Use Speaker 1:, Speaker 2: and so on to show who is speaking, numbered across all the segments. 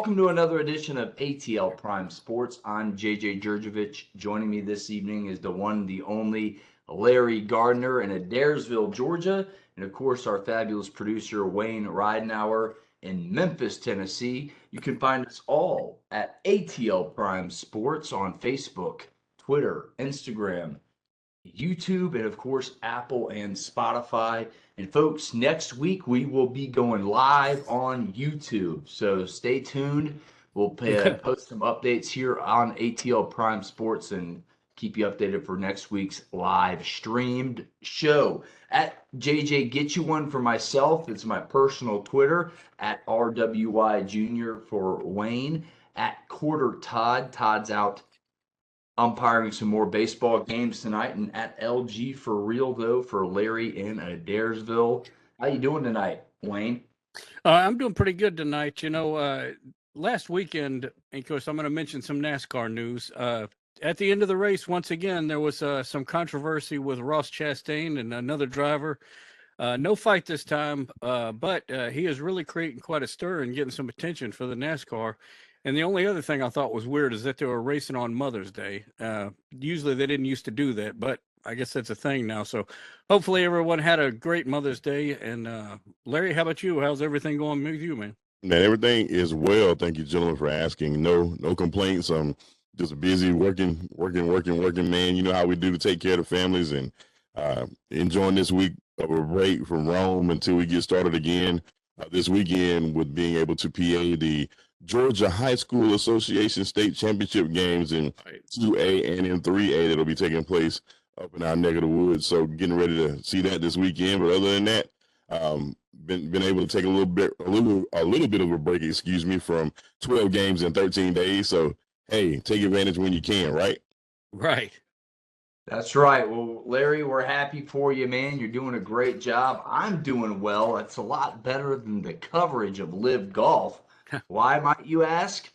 Speaker 1: Welcome to another edition of ATL Prime Sports. I'm JJ Jurjevich. Joining me this evening is the one, the only Larry Gardner in Adairsville, Georgia. And of course, our fabulous producer, Wayne Ridenauer in Memphis, Tennessee. You can find us all at ATL Prime Sports on Facebook, Twitter, Instagram, YouTube, and of course, Apple and Spotify. And folks, next week we will be going live on YouTube. So stay tuned. We'll post some updates here on ATL Prime Sports and keep you updated for next week's live streamed show. At JJ Get You One for myself. It's my personal Twitter. At RWY Junior for Wayne. At Corder Todd. Todd's out umpiring some more baseball games tonight, and at LG for real though for Larry in Adairsville. How you doing tonight, Wayne?
Speaker 2: I'm doing pretty good tonight. Last weekend, of course, I'm going to mention some NASCAR news. At the end of the race, once again, there was some controversy with Ross Chastain and another driver. No fight this time, but he is really creating quite a stir and getting some attention for the NASCAR. And the only other thing I thought was weird is that they were racing on Mother's Day. Usually they didn't used to do that, but I guess that's a thing now. So hopefully everyone had a great Mother's Day. And Larry, how about you? How's everything going with you, man?
Speaker 3: Man, everything is well. Thank you, gentlemen, for asking. No complaints. I'm just busy working, man. You know how we do to take care of the families, and enjoying this week of a break from Rome until we get started again this weekend with being able to PA the Georgia High School Association State Championship games in 2A and in 3A that'll be taking place up in our neck of the woods. So getting ready to see that this weekend. But other than that, been able to take a little bit of a break, from 12 games in 13 days. So hey, take advantage when you can, right?
Speaker 2: Right.
Speaker 1: That's right. Well, Larry, we're happy for you, man. You're doing a great job. I'm doing well. It's a lot better than the coverage of Live Golf. Why, might you ask?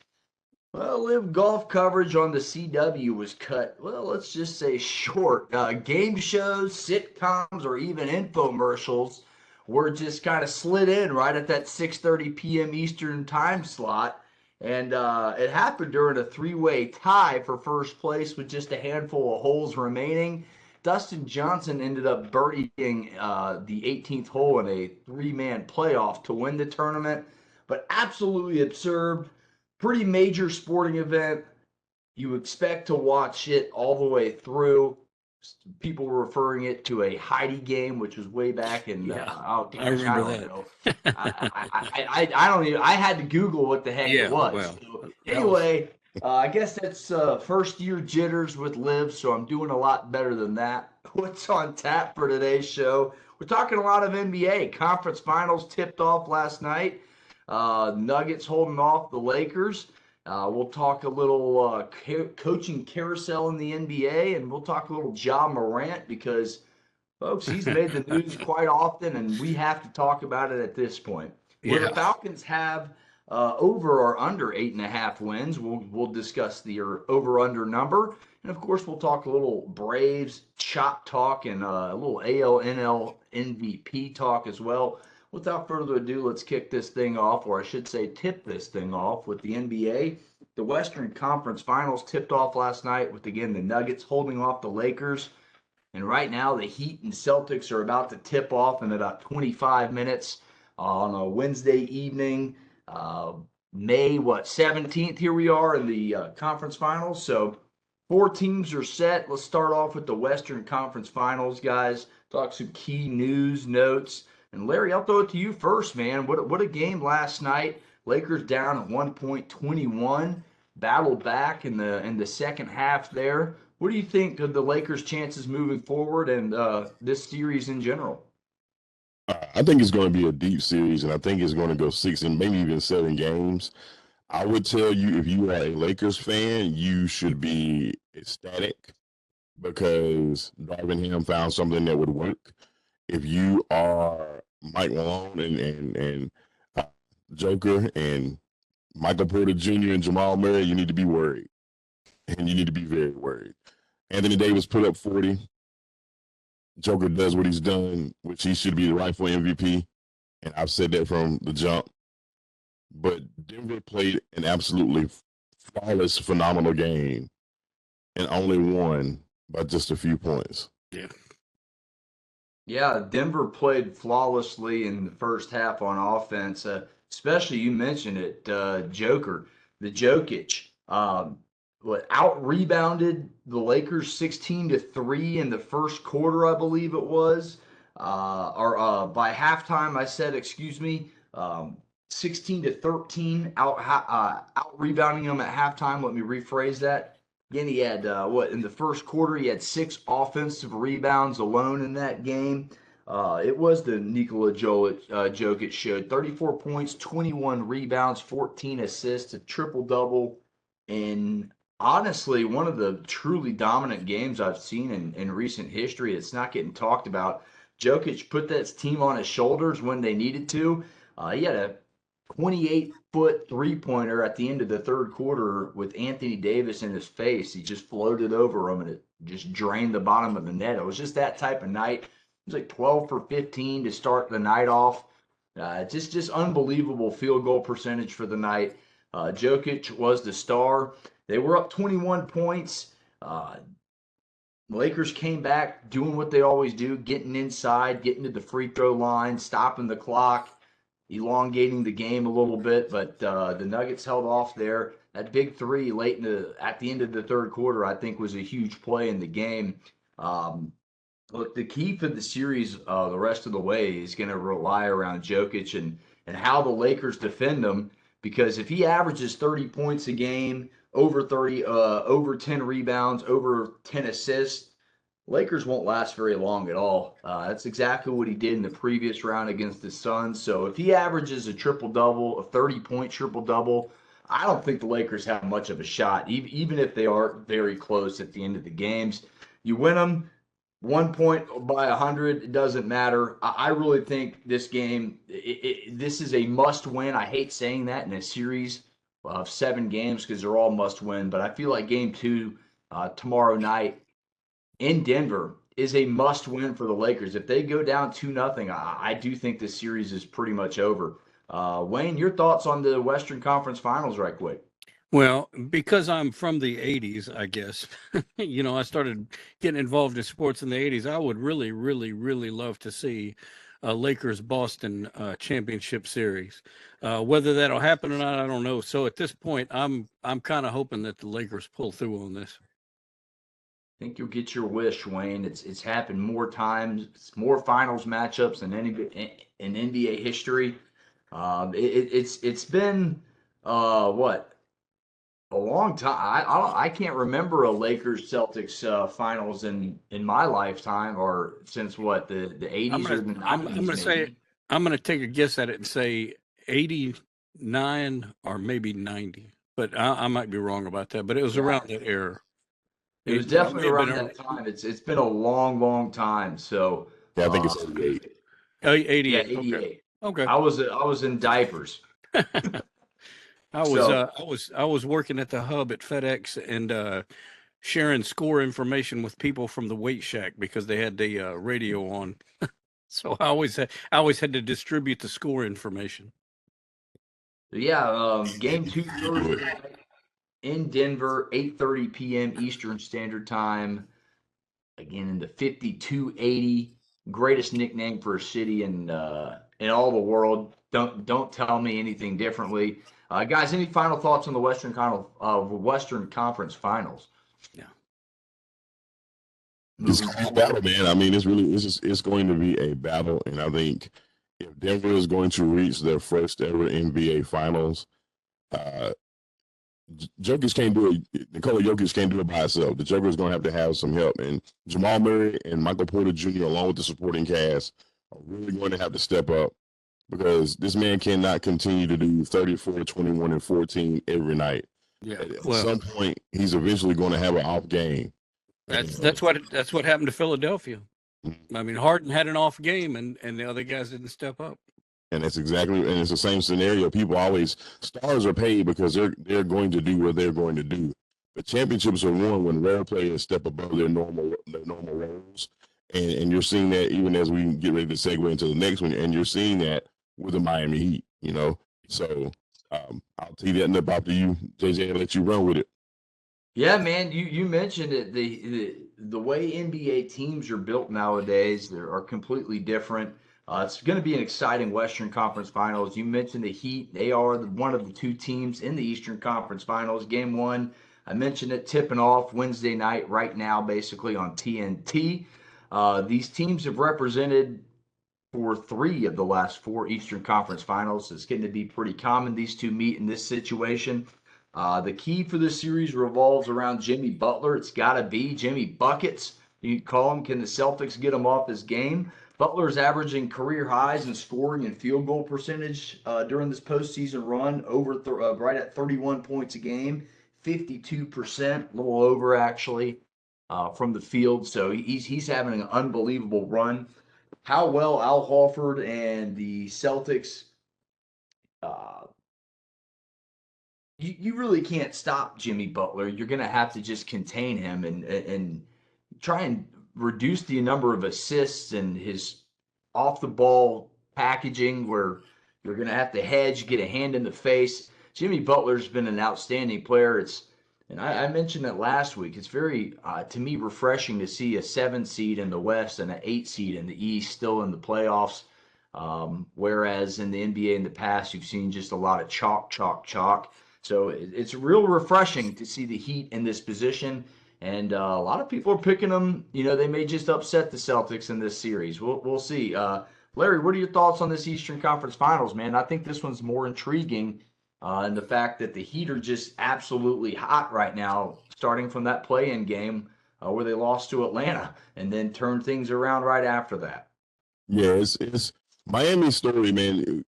Speaker 1: Well, Live Golf coverage on the CW was cut, well, let's just say short. Game shows, sitcoms, or even infomercials were just kind of slid in right at that 6:30 p.m. Eastern time slot. And it happened during a three-way tie for first place with just a handful of holes remaining. Dustin Johnson ended up birdieing the 18th hole in a three-man playoff to win the tournament. But absolutely absurd, pretty major sporting event. You expect to watch it all the way through. People were referring it to a Heidi game, which was way back in.
Speaker 2: I remember
Speaker 1: that. I don't even. I had to Google what the heck it was.
Speaker 2: Well,
Speaker 1: so, anyway, I guess that's first year jitters with Liv, so I'm doing a lot better than that. What's on tap for today's show? We're talking a lot of NBA. Conference finals tipped off last night. Nuggets holding off the Lakers. We'll talk a little coaching carousel in the NBA, and we'll talk a little Ja Morant because, folks, he's made the news quite often, and we have to talk about it at this point. Will the Falcons have over or under 8.5 wins? We'll discuss the over/under number, and of course, we'll talk a little Braves chop talk and a little AL/NL MVP talk as well. Without further ado, let's kick this thing off, or I should say tip this thing off with the NBA. The Western Conference Finals tipped off last night with, again, the Nuggets holding off the Lakers. And right now, the Heat and Celtics are about to tip off in about 25 minutes on a Wednesday evening. May 17th, here we are in the conference finals. So 4 teams are set. Let's start off with the Western Conference Finals, guys. Talk some key news, notes. And Larry, I'll throw it to you first, man. What a game last night. Lakers down at 1.21, battled back in the second half there. What do you think of the Lakers' chances moving forward and this series in general?
Speaker 3: I think it's going to be a deep series, and I think it's going to go 6 and maybe even 7 games. I would tell you, if you are a Lakers fan, you should be ecstatic because Darvin Ham found something that would work. If you are Mike Malone and Joker and Michael Porter Jr. and Jamal Murray, you need to be worried. And you need to be very worried. Anthony Davis put up 40. Joker does what he's done, which he should be the rightful MVP. And I've said that from the jump. but Denver played an absolutely flawless, phenomenal game and only won by just a few points.
Speaker 2: Yeah.
Speaker 1: Yeah, Denver played flawlessly in the first half on offense. Especially you mentioned it, the Jokic. What out rebounded the Lakers 16-3 in the first quarter, I believe it was. Or by halftime, I said, excuse me, 16-13 out rebounding them at halftime. Let me rephrase that. Again, he had in the first quarter he had 6 offensive rebounds alone in that game. It was the Nikola Jokic showed 34 points, 21 rebounds, 14 assists, a triple double, and honestly one of the truly dominant games I've seen in recent history. It's not getting talked about. Jokic put that team on his shoulders when they needed to. He had a 28-foot three-pointer at the end of the third quarter with Anthony Davis in his face. He just floated over him, and it just drained the bottom of the net. It was just that type of night. It was like 12 for 15 to start the night off. Just unbelievable field goal percentage for the night. Jokic was the star. They were up 21 points. Lakers came back doing what they always do, getting inside, getting to the free throw line, stopping the clock, elongating the game a little bit, but the Nuggets held off there. That big three at the end of the third quarter, I think, was a huge play in the game. Look, the key for the series the rest of the way is going to rely around Jokic and how the Lakers defend him, because if he averages 30 points a game, over 10 rebounds, over 10 assists, Lakers won't last very long at all. That's exactly what he did in the previous round against the Suns. So if he averages a triple-double, a 30-point triple-double, I don't think the Lakers have much of a shot, even if they are very close at the end of the games. You win them 1 point by 100, it doesn't matter. I really think this game, this is a must-win. I hate saying that in a series of 7 games because they're all must-win, but I feel like Game 2 tomorrow night in Denver is a must-win for the Lakers. If they go down 2-0, I do think this series is pretty much over. Wayne, your thoughts on the Western Conference Finals right quick?
Speaker 2: Well, because I'm from the 80s, I guess, I started getting involved in sports in the 80s. I would really, really, really love to see a Lakers-Boston championship series. Whether that'll happen or not, I don't know. So at this point, I'm kind of hoping that the Lakers pull through on this.
Speaker 1: I think you'll get your wish, Wayne. It's happened more times. It's more finals matchups than any in NBA history. It's been what, a long time. I can't remember a Lakers Celtics finals in my lifetime, or since what, the 80s or the 90s.
Speaker 2: I'm gonna say, I'm gonna take a guess at it and say 89 or maybe 90, but I might be wrong about that. But it was around that era.
Speaker 1: It was definitely around that time. It's been a long, long time. So
Speaker 3: Yeah, I think it's 88.
Speaker 2: 88.
Speaker 1: Yeah, 88.
Speaker 2: Okay.
Speaker 1: I was in diapers.
Speaker 2: I was working at the hub at FedEx and sharing score information with people from the weight shack because they had the radio on. So I always had to distribute the score information.
Speaker 1: Yeah, Game 2 Thursday night in Denver, 8:30 p.m. Eastern Standard Time. Again, in the 5280, greatest nickname for a city in all the world. Don't tell me anything differently, guys. Any final thoughts on the Western Conference Finals?
Speaker 2: Yeah,
Speaker 3: It's going to be a battle, man. I mean, it's going to be a battle, and I think if Denver is going to reach their first ever NBA Finals, Jokic can't do it. Nikola Jokic can't do it by himself. The Joker is going to have some help, and Jamal Murray and Michael Porter Jr., along with the supporting cast, are really going to have to step up because this man cannot continue to do 34, 21, and 14 every night.
Speaker 2: yeah.
Speaker 3: At some point, he's eventually going to have an off game.
Speaker 2: That's what happened to Philadelphia. I mean, Harden had an off game, and the other guys didn't step up.
Speaker 3: And it's the same scenario. Stars are paid because they're going to do what they're going to do. But championships are won when rare players step above their normal roles. And you're seeing that even as we get ready to segue into the next one, and you're seeing that with the Miami Heat, So I'll tee that up after you, JJ, and let you run with it.
Speaker 1: Yeah, man, you mentioned it. The way NBA teams are built nowadays, they are completely different. It's going to be an exciting Western Conference Finals. You mentioned the Heat; they are one of the two teams in the Eastern Conference Finals. Game one, I mentioned it, tipping off Wednesday night, right now, basically on TNT. These teams have represented for three of the last four Eastern Conference Finals. It's getting to be pretty common these two meet in this situation. The key for this series revolves around Jimmy Butler. It's got to be Jimmy Buckets. You call him. Can the Celtics get him off his game? Butler's averaging career highs in scoring and field goal percentage during this postseason run, right at 31 points a game, 52%, a little over actually from the field. So he's having an unbelievable run. How well Al Horford and the Celtics uh, you really can't stop Jimmy Butler. You're going to have to just contain him and try and reduce the number of assists and his off the ball packaging where you're going to have to hedge, get a hand in the face. Jimmy Butler's been an outstanding player. And I mentioned it last week. It's very, to me, refreshing to see a 7 seed in the West and an 8 seed in the East still in the playoffs. Whereas in the NBA in the past, you've seen just a lot of chalk, chalk, chalk. So it's real refreshing to see the Heat in this position. And a lot of people are picking them. You know, they may just upset the Celtics in this series. We'll see. Larry, what are your thoughts on this Eastern Conference Finals, man? I think this one's more intriguing and the fact that the Heat are just absolutely hot right now, starting from that play-in game where they lost to Atlanta and then turned things around right after that.
Speaker 3: Yeah, it's Miami's story, man.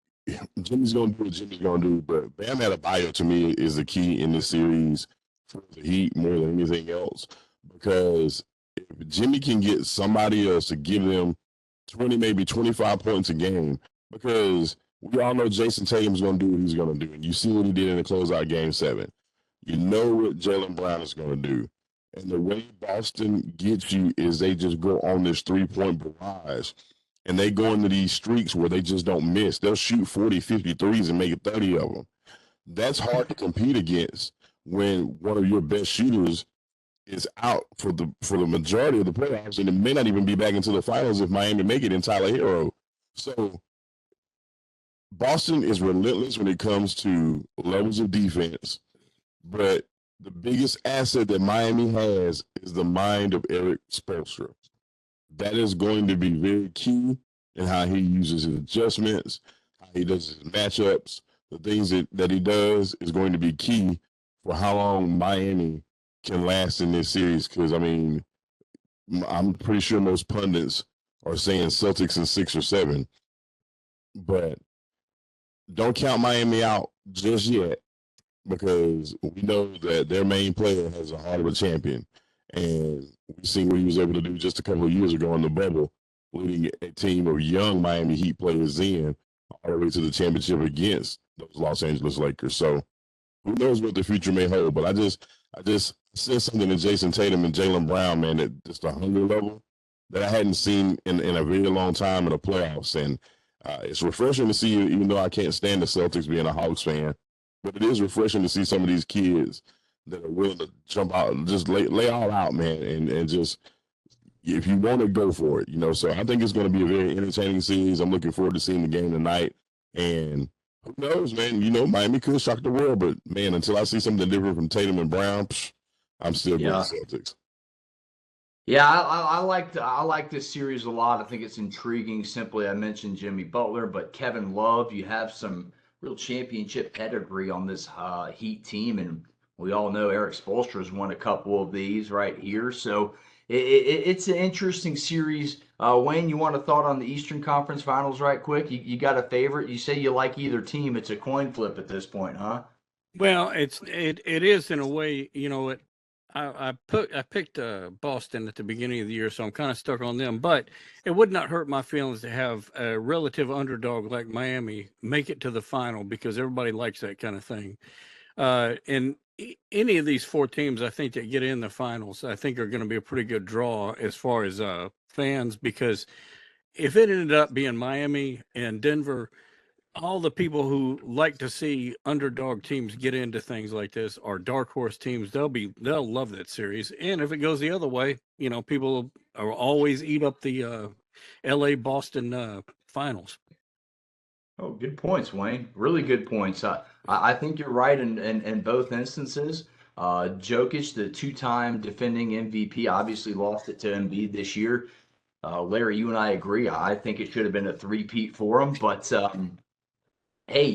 Speaker 3: Jimmy's gonna do what Jimmy's gonna do, but Bam Adebayo to me is the key in this series for the Heat more than anything else. Because if Jimmy can get somebody else to give them 20, maybe 25 points a game, because we all know Jason Tatum's gonna do what he's gonna do, and you see what he did in the closeout game 7. You know what Jaylen Brown is gonna do, and the way Boston gets you is they just go on this 3-point barrage. And they go into these streaks where they just don't miss. They'll shoot 40, 50 threes and make 30 of them. That's hard to compete against when one of your best shooters is out for the majority of the playoffs, and it may not even be back into the finals if Miami make it in Tyler Hero. So Boston is relentless when it comes to levels of defense, but the biggest asset that Miami has is the mind of Eric Spoelstra. That is going to be very key in how he uses his adjustments, how he does his matchups. The things that he does is going to be key for how long Miami can last in this series. Because, I mean, I'm pretty sure most pundits are saying Celtics in 6 or 7. But don't count Miami out just yet, because we know that their main player has a heart of a champion. And we've seen what he was able to do just a couple of years ago in the bubble, leading a team of young Miami Heat players in all the way to the championship against those Los Angeles Lakers. So who knows what the future may hold? But I just said something to Jason Tatum and Jaylen Brown, man, that just a hunger level that I hadn't seen in a very long time in the playoffs. And it's refreshing to see, even though I can't stand the Celtics being a Hawks fan, but it is refreshing to see some of these kids that are willing to jump out and just lay all out, man, and just, if you want to, go for it, you know. So I think it's going to be a very entertaining series. I'm looking forward to seeing the game tonight. And who knows, man, you know, Miami could shock the world, but, man, until I see something different from Tatum and Brown, I'm still going to Celtics.
Speaker 1: Yeah, I like this series a lot. I think it's intriguing. Simply, I mentioned Jimmy Butler, but Kevin Love, you have some real championship pedigree on this Heat team, and we all know Eric Spoelstra has won a couple of these right here. So it's an interesting series. Wayne, you want a thought on the Eastern Conference Finals right quick? You got a favorite? You say you like either team. It's a coin flip at this point, huh?
Speaker 2: Well, it is in a way. You know, I picked Boston at the beginning of the year, so I'm kind of stuck on them. But it would not hurt my feelings to have a relative underdog like Miami make it to the final, because everybody likes that kind of thing. And any of these 4 teams, I think, that get in the finals, I think are going to be a pretty good draw as far as fans, because if it ended up being Miami and Denver, all the people who like to see underdog teams get into things like this, or dark horse teams, they'll love that series. And if it goes the other way, people will always eat up the LA Boston finals.
Speaker 1: Oh, good points, Wayne. Really good points. I think you're right in both instances. Jokic, the two-time defending MVP, obviously lost it to Embiid this year. Larry, you and I agree. I think it should have been a three-peat for him, but hey,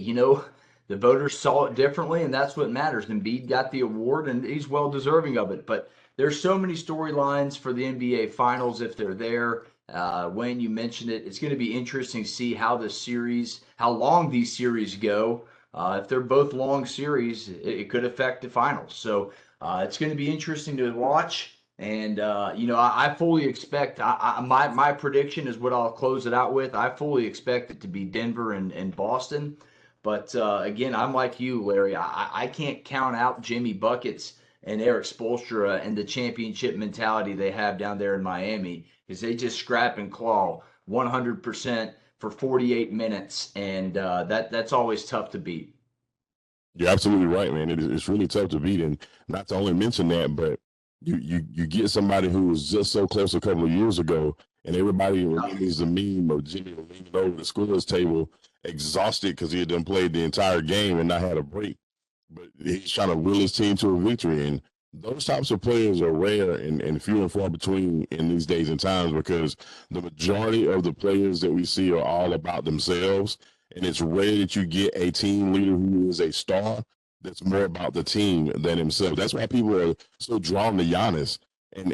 Speaker 1: the voters saw it differently, and that's what matters. Embiid got the award, and he's well deserving of it. But there's so many storylines for the NBA Finals if they're there. Wayne, you mentioned it. It's going to be interesting to see how long these series go. If they're both long series, it could affect the finals. So it's going to be interesting to watch. And I fully expect. My prediction is what I'll close it out with. I fully expect it to be Denver and Boston. But again, I'm like you, Larry. I can't count out Jimmy Buckets and Eric Spoelstra and the championship mentality they have down there in Miami, because they just scrap and claw 100% for 48 minutes, and that's always tough to beat.
Speaker 3: You're absolutely right, man. It's really tough to beat, and not to only mention that, but you get somebody who was just so close a couple of years ago, and everybody remembers the meme of Jimmy leaning over the scorer's table, exhausted because he had done played the entire game and not had a break. But he's trying to will his team to a victory, and those types of players are rare and few and far between in these days and times, because the majority of the players that we see are all about themselves, and it's rare that you get a team leader who is a star that's more about the team than himself. That's why people are so drawn to Giannis and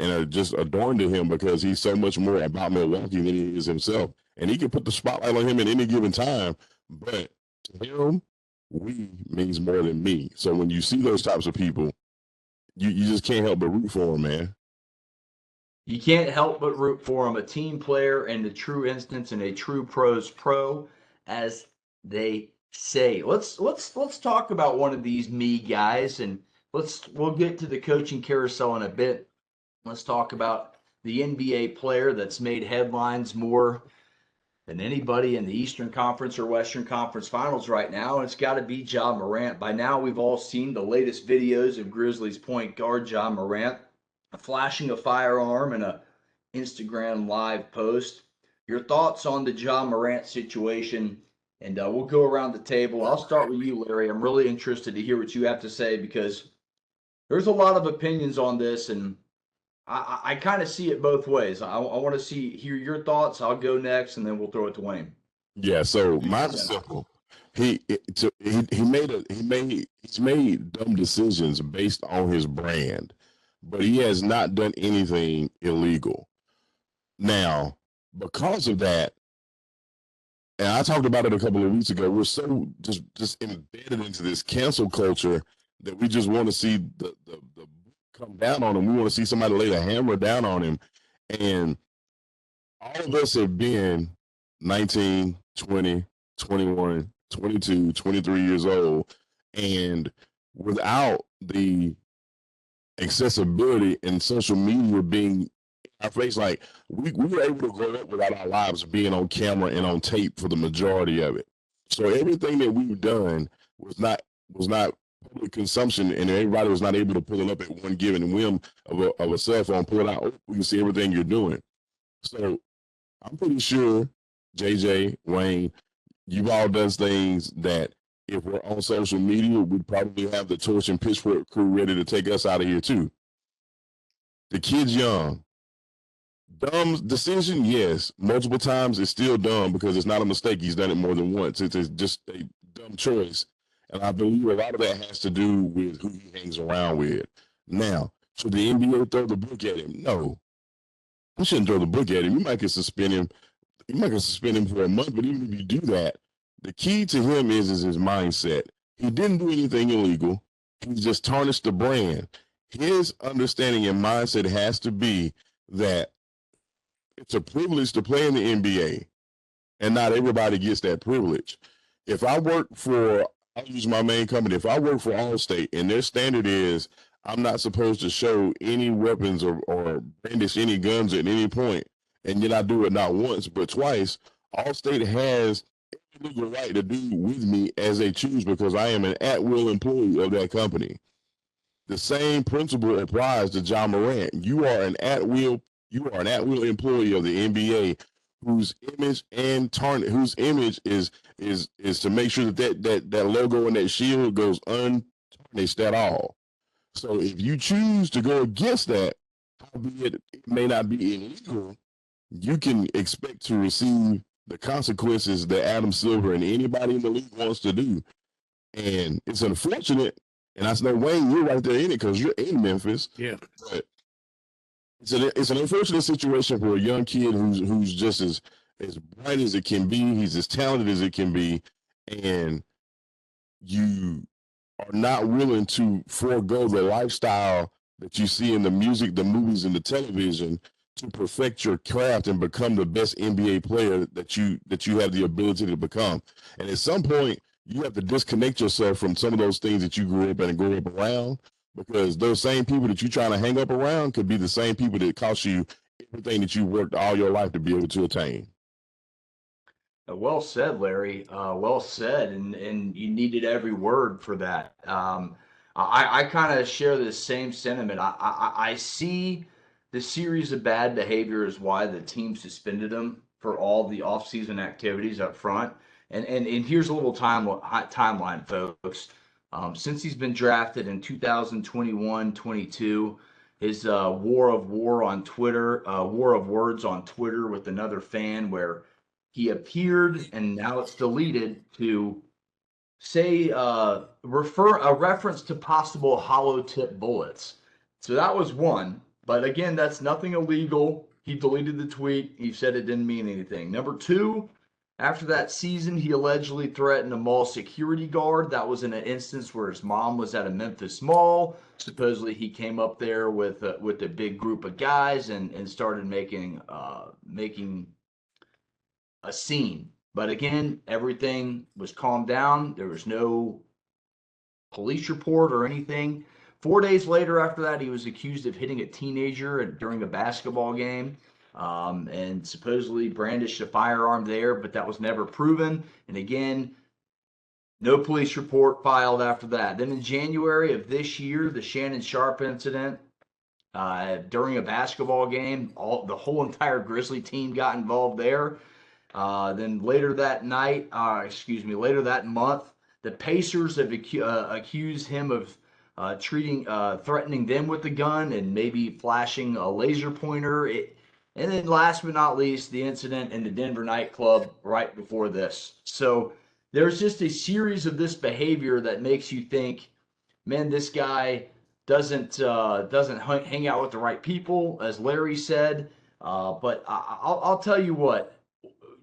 Speaker 3: are just adorned to him, because he's so much more about Milwaukee than he is himself. And he can put the spotlight on him at any given time, but to him, we means more than me. So when you see those types of people, you just can't help but root for them, man.
Speaker 1: You can't help but root for him. A team player in the true instance, and a true pro's pro, as they say. Let's talk about one of these me guys, and we'll get to the coaching carousel in a bit. Let's talk about the NBA player that's made headlines more than anybody in the Eastern Conference or Western Conference Finals right now, and it's got to be Ja Morant. By now, we've all seen the latest videos of Grizzlies point guard Ja Morant flashing a firearm in a Instagram live post. Your thoughts on the Ja Morant situation, and we'll go around the table. I'll start with you, Larry. I'm really interested to hear what you have to say, because there's a lot of opinions on this, and I kind of see it both ways. I want to hear your thoughts. I'll go next, and then we'll throw it to Wayne.
Speaker 3: Yeah. So mine's simple. He's made dumb decisions based on his brand, but he has not done anything illegal. Now, because of that, and I talked about it a couple of weeks ago, we're so just embedded into this cancel culture that we just want to see the come down on him. We want to see somebody lay the hammer down on him. And all of us have been 19, 20, 21, 22, 23 years old. And without the accessibility and social media being in our face, like we were able to grow up without our lives being on camera and on tape for the majority of it. So everything that we've done was not public consumption, and everybody was not able to pull it up at one given whim of a cell phone, pull it out. Oh, we can see everything you're doing. So I'm pretty sure, JJ, Wayne, you've all done things that if we're on social media, we'd probably have the torch and pitchfork crew ready to take us out of here too. The kid's young. Dumb decision, yes. Multiple times it's still dumb because it's not a mistake. He's done it more than once. It's just a dumb choice. And I believe a lot of that has to do with who he hangs around with. Now, should the NBA throw the book at him? No. You shouldn't throw the book at him. You might get suspend him. You might get suspend him for a month, but even if you do that, the key to him is his mindset. He didn't do anything illegal. He just tarnished the brand. His understanding and mindset has to be that it's a privilege to play in the NBA, and not everybody gets that privilege. If I work for, I'll use my main company. If I work for Allstate and their standard is I'm not supposed to show any weapons or brandish any guns at any point, and yet I do it not once but twice, Allstate has legal right to do with me as they choose because I am an at-will employee of that company. The same principle applies to John Morant. You are an at-will employee of the NBA whose image whose image is to make sure that logo and that shield goes untarnished at all. So if you choose to go against that, albeit it may not be illegal, you can expect to receive the consequences that Adam Silver and anybody in the league wants to do. And it's unfortunate. And I know, Wayne, you're right there in it because you're in Memphis.
Speaker 2: Yeah.
Speaker 3: But it's an unfortunate situation for a young kid who's just as bright as it can be. He's as talented as it can be. And you are not willing to forego the lifestyle that you see in the music, the movies, and the television to perfect your craft and become the best NBA player that you have the ability to become. And at some point, you have to disconnect yourself from some of those things that you grew up and grew up around, because those same people that you're trying to hang up around could be the same people that cost you everything that you worked all your life to be able to attain.
Speaker 1: Well said, Larry. Well said, and you needed every word for that. I kind of share this same sentiment. I see the series of bad behavior is why the team suspended him for all the offseason activities up front. And here's a little timeline, folks. Since he's been drafted in 2021-22, his war of words on Twitter with another fan where he appeared, and now it's deleted, to say refer a reference to possible hollow tip bullets. So that was one, but again, that's nothing illegal. He deleted the tweet. He said it didn't mean anything. Number two, after that season, he allegedly threatened a mall security guard. That was in an instance where his mom was at a Memphis mall. Supposedly, he came up there with a big group of guys and started making a scene. But again, everything was calmed down. There was no police report or anything. 4 days later after that, he was accused of hitting a teenager during a basketball game, and supposedly brandished a firearm there, but that was never proven. And again, no police report filed after that. Then in January of this year, the Shannon Sharp incident, during a basketball game, the whole entire Grizzly team got involved there. Then later that month, the Pacers have accused him of threatening them with a gun and maybe flashing a laser pointer. And then last but not least, the incident in the Denver nightclub right before this. So there's just a series of this behavior that makes you think, man, this guy doesn't hang out with the right people, as Larry said. But I'll tell you what.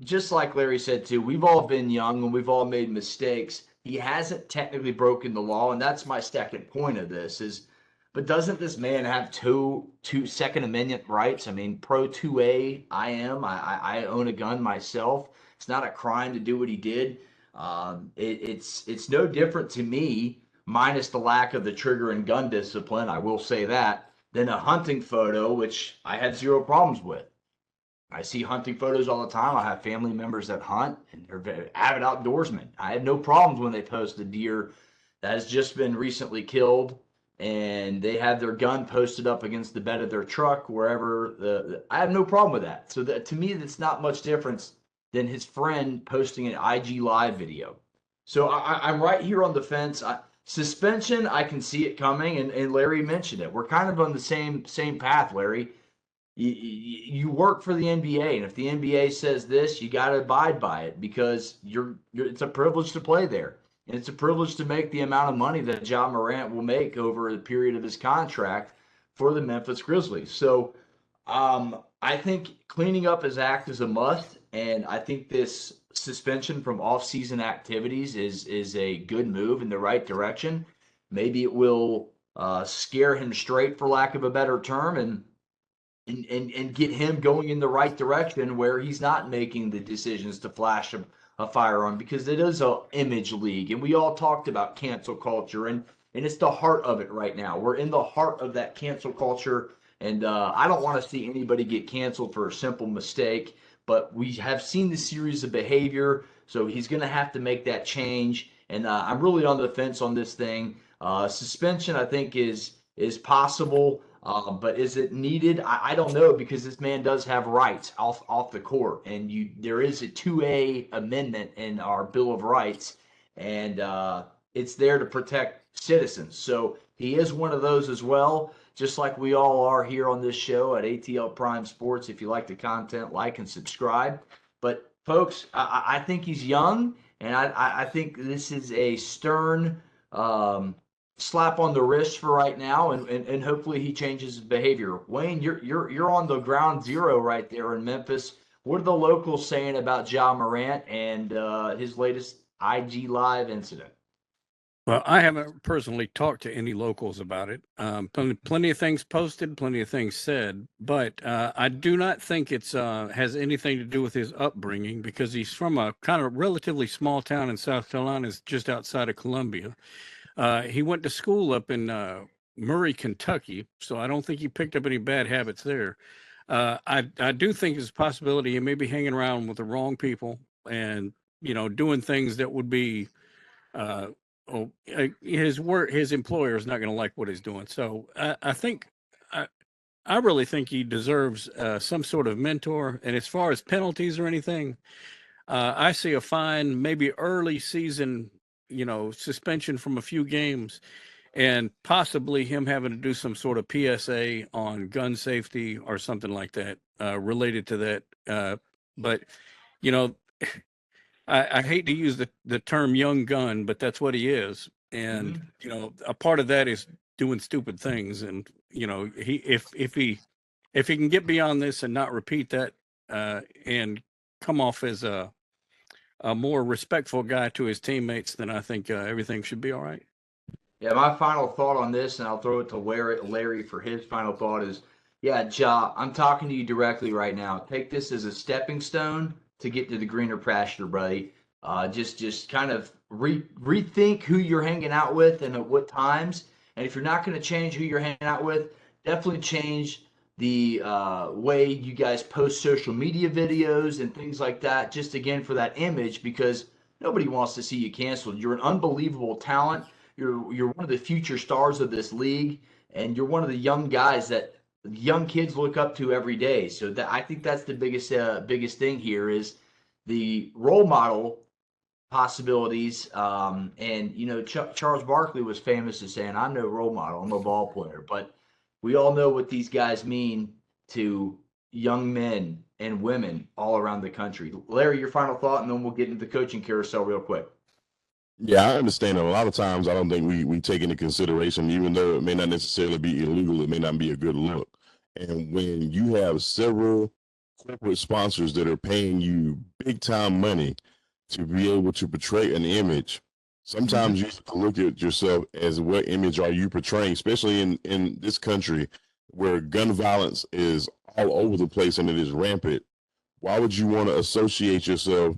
Speaker 1: Just like Larry said too, we've all been young and we've all made mistakes. He hasn't technically broken the law, and that's my second point of this is, but doesn't this man have two Second Amendment rights? I mean, pro 2A, I own a gun myself. It's not a crime to do what he did. It's no different to me, minus the lack of the trigger and gun discipline, I will say that, than a hunting photo, which I had zero problems with. I see hunting photos all the time. I have family members that hunt, and they're very avid outdoorsmen. I have no problems when they post a deer that has just been recently killed, and they have their gun posted up against the bed of their truck, wherever. I have no problem with that. So to me, that's not much difference than his friend posting an IG Live video. So I'm right here on the fence. Suspension, I can see it coming, and Larry mentioned it. We're kind of on the same path, Larry. You work for the NBA, and if the NBA says this, you got to abide by it because it's a privilege to play there, and it's a privilege to make the amount of money that John Morant will make over the period of his contract for the Memphis Grizzlies. So I think cleaning up his act is a must, and I think this suspension from off-season activities is a good move in the right direction. Maybe it will scare him straight, for lack of a better term, and get him going in the right direction where he's not making the decisions to flash a firearm, because it is an image league. And we all talked about cancel culture, and it's the heart of it right now. We're in the heart of that cancel culture, and I don't want to see anybody get canceled for a simple mistake. but we have seen the series of behavior, so he's going to have to make that change. And I'm really on the fence on this thing. Suspension, I think, is possible, but is it needed? I don't know, because this man does have rights off the court, and there is a 2A amendment in our Bill of Rights, and it's there to protect citizens. So he is one of those as well, just like we all are here on this show at ATL Prime Sports. If you like the content, like and subscribe. But folks, I think he's young, and I think this is a stern slap on the wrist for right now, and hopefully he changes his behavior. Wayne, you're on the ground zero right there in Memphis. What are the locals saying about Ja Morant and his latest IG Live incident?
Speaker 2: Well, I haven't personally talked to any locals about it. Plenty of things posted, plenty of things said, but I do not think it's has anything to do with his upbringing, because he's from a kind of relatively small town in South Carolina, it's just outside of Columbia. He went to school up in Murray, Kentucky, so I don't think he picked up any bad habits there. I do think it's a possibility he may be hanging around with the wrong people, and doing things that would be his employer is not going to like what he's doing. So I think I really think he deserves some sort of mentor. And as far as penalties or anything, I see a fine, maybe early season, suspension from a few games, and possibly him having to do some sort of PSA on gun safety or something like that related to that. But you know, I hate to use the term young gun, but that's what he is. And a part of that is doing stupid things. And if he can get beyond this and not repeat that, and come off as a more respectful guy to his teammates, then I think everything should be all right.
Speaker 1: Yeah, my final thought on this, and I'll throw it to Larry for his final thought is, yeah, Ja, I'm talking to you directly right now. Take this as a stepping stone to get to the greener pasture, buddy. Just kind of rethink who you're hanging out with and at what times. And if you're not going to change who you're hanging out with, definitely change the way you guys post social media videos and things like that. Just again for that image, because nobody wants to see you canceled. You're an unbelievable talent. You're one of the future stars of this league, and you're one of the young guys that young kids look up to every day. So I think that's the biggest thing here is the role model possibilities. And Charles Barkley was famous as saying, "I'm no role model. I'm a ball player." But we all know what these guys mean to young men and women all around the country. Larry, your final thought, and then we'll get into the coaching carousel real quick.
Speaker 3: Yeah, I understand that a lot of times I don't think we take into consideration, even though it may not necessarily be illegal, it may not be a good look. And when you have several corporate sponsors that are paying you big time money to be able to portray an image, sometimes you have to look at yourself as what image are you portraying, especially in this country where gun violence is all over the place and it is rampant. Why would you want to associate yourself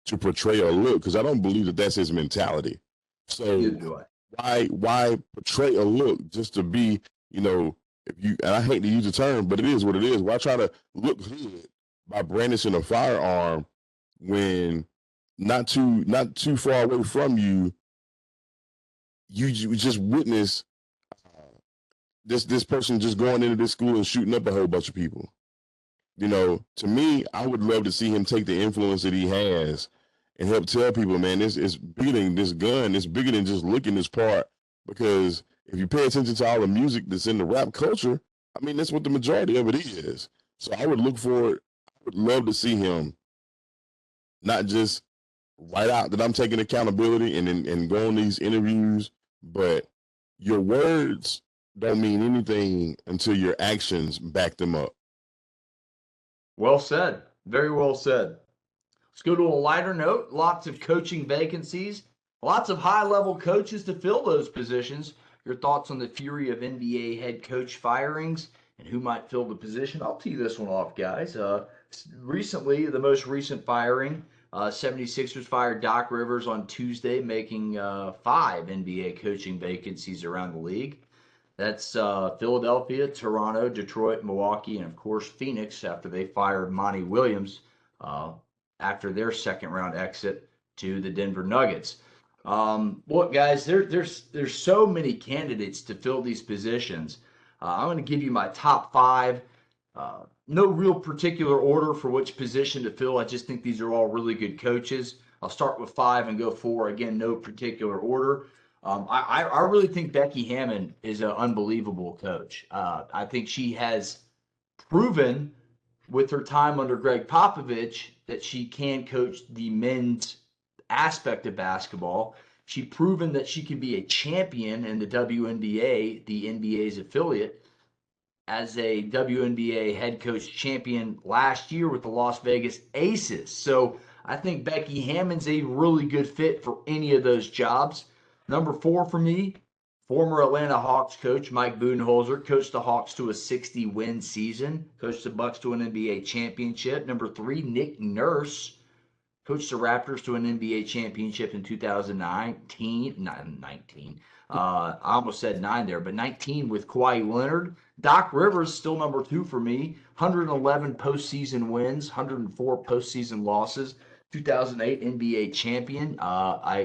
Speaker 3: to portray a look? Because I don't believe that that's his mentality. So why portray a look just to be, if you, and I hate to use the term, but it is what it is. Why try to look good by brandishing a firearm when not too far away from you, you just witness this person just going into this school and shooting up a whole bunch of people. To me, I would love to see him take the influence that he has and help tell people, man, it's bigger than this gun. It's bigger than just looking this part. Because if you pay attention to all the music that's in the rap culture, I mean, that's what the majority of it is. So I would look forward. I would love to see him not just write out that I'm taking accountability and go on these interviews, but your words don't mean anything until your actions back them up.
Speaker 1: Well said. Very well said. Let's go to a lighter note. Lots of coaching vacancies, lots of high-level coaches to fill those positions. Your thoughts on the fury of NBA head coach firings and who might fill the position? I'll tee this one off, guys. Recently, the most recent firing, 76ers fired Doc Rivers on Tuesday, making 5 NBA coaching vacancies around the league. That's Philadelphia, Toronto, Detroit, Milwaukee, and of course Phoenix after they fired Monty Williams uh, after their second round exit to the Denver Nuggets. Look, guys, there's so many candidates to fill these positions. I'm going to give you my top five. No real particular order for which position to fill. I just think these are all really good coaches. I'll start with five and go four. Again, no particular order. I really think Becky Hammon is an unbelievable coach. I think she has proven with her time under Greg Popovich that she can coach the men's aspect of basketball. She proven that she can be a champion in the WNBA, the NBA's affiliate, as a WNBA head coach champion last year with the Las Vegas Aces. So I think Becky Hammon's a really good fit for any of those jobs. Number four for me, former Atlanta Hawks coach Mike Budenholzer coached the Hawks to a 60-win season, coached the Bucks to an NBA championship. Number three, Nick Nurse coached the Raptors to an NBA championship in 2019. Not 19. I almost said 9 there, but 19 with Kawhi Leonard. Doc Rivers, still number 2 for me. 111 postseason wins, 104 postseason losses. 2008 NBA champion.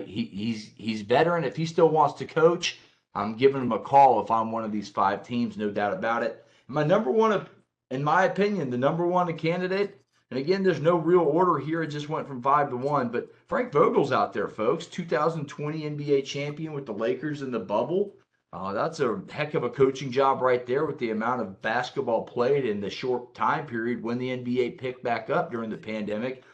Speaker 1: He's veteran. If he still wants to coach, I'm giving him a call if I'm one of these 5 teams, no doubt about it. My number one, in my opinion, the number one candidate. And again, there's no real order here. It just went from 5 to 1. But Frank Vogel's out there, folks. 2020 NBA champion with the Lakers in the bubble. That's a heck of a coaching job right there with the amount of basketball played in the short time period when the NBA picked back up during the pandemic.